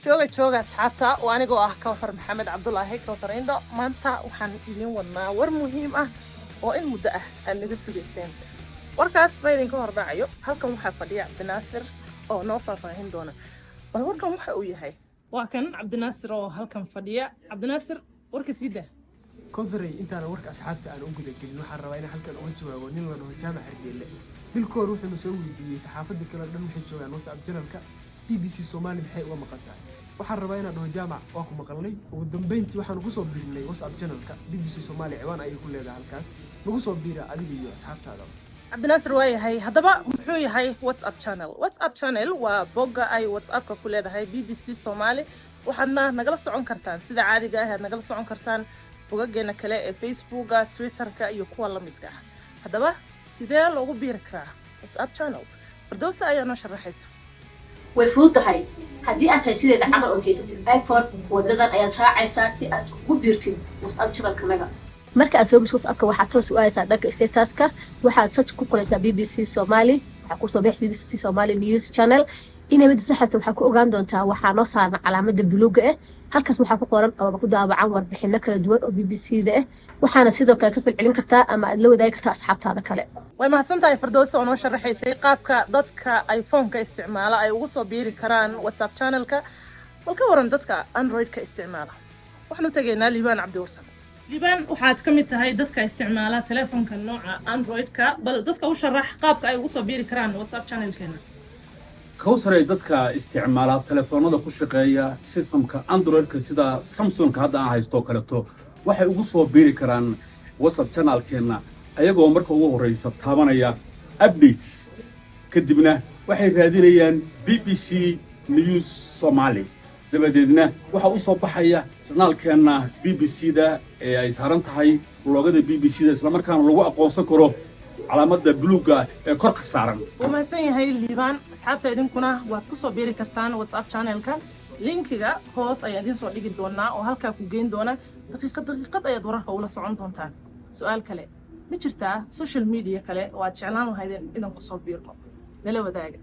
jooga asxaabta oo anigoo ah Kawthar Maxamed Cabdullaahi Kawthar Indo maanta waxaan idin wadnaa war muhiim ah oo in muddo ah aan naga sugayseen warkaas baa idinka hordhacayo halkan waxaa fadhiya Cabdinaasir oo noo faahfaahin doona bal warkan waxa uu yahay waa kan Cabdinaasir oo halkan fadhiya Cabdinaasir warka siida Kawthar intaan warka asxaabta aan u guda gelin waxaan rabaa inaan halkan uga jawaabo nin la dhaho Jaamac Hargeylle bilkoor wuxuu soo weydiiyay saxaafadda kala dhan waxay joogaan WhatsApp channelka BBC Somali maxay uga maqantaa waxaan rabaa inaan dhaho Jaamac waa ku maqalnay ugu dambeyntii waxaan ku soo biirnay WhatsApp channelka BBC Somali ciwaan ayay ku leedahay halkaas lagu soo biira adiga iyo asxaabtaada Cabdinaasir waa yahay haddaba muxuu yahay WhatsApp channel waa bogga ay WhatsAppka ku leedahay BBC Somali waxaadna nagala socon kartaan sida caadiga ah nagala socon kartaan bogaggeena kale ee Facebooka Twitterka iyo kuwa la midka ah haddaba sidee loogu biiri karaa WhatsApp channel Firdawsa ayaa noo sharaxaysa way fududahay haddii aad tahay sideeda camal oo haysatid iPhone wadadan ayaad raacaysaa si aad ugu biirtid WhatsApp channelka marka aad soo bisho WhatsAppka waxaad toos u aadaysaa dhanka statuska waxaad search ku qoraysaa BBC Somali waxa ku soo bixi BBC Somali News Channel inay saxata waxa ku ogaan doontaa waxa noo saaran calaamada buluuga ah halkaas waxa ku qoran oo ku daabacan warbixino kala duwan oo BBC-da ah waxaana sidoo kale ka falcelin kartaa ama aad la wadaagi kartaa asxaabtaada kale way mahadsantahay Firdawsa oo noo sharaxaysay qaabka dadka iPhone-ka isticmaala ay ugu soo biiri karaan WhatsApp channelka walka waran dadka Android-ka isticmaala waxaanu tageynaa Liibaan Cabdi Warsan Liibaan waxaad ka mid tahay dadka isticmaala telefoonka nooca Android-ka bal dadka u sharax qaabka ay ugu soo biiri karaan WhatsApp channelkeena Kawthar dadka isticmaala telefoonada ku shaqeeya systemka Android-ka sida Samsung hadda aan haysto kaleeto waxay ugu soo biiri karaan WhatsApp channelkeena ayagoo marka ugu horeysa taabanaya updates kadibna waxay raadinayaan BBC News Somali dabadeedna waxa uu soo baxaya channelkeena BBC-da ee ay saaran tahay loogada BBC-da isla markaana lagu aqoonsan karo calaamada buluuga ee korka saaran ومحسن yahay Liibaan asxaabta idinkuna waad ku soo biiri kartaan WhatsApp channelka linkiga hoos ayaan idin soo dhigi doonaa oo halka ku geyn doona daqiiqad ayaad wararka ula socon doontaan su'aal kale ma jirtaa social media kale oo aad jeclaan lahaydeen idan ku soo biirno nala wadaaga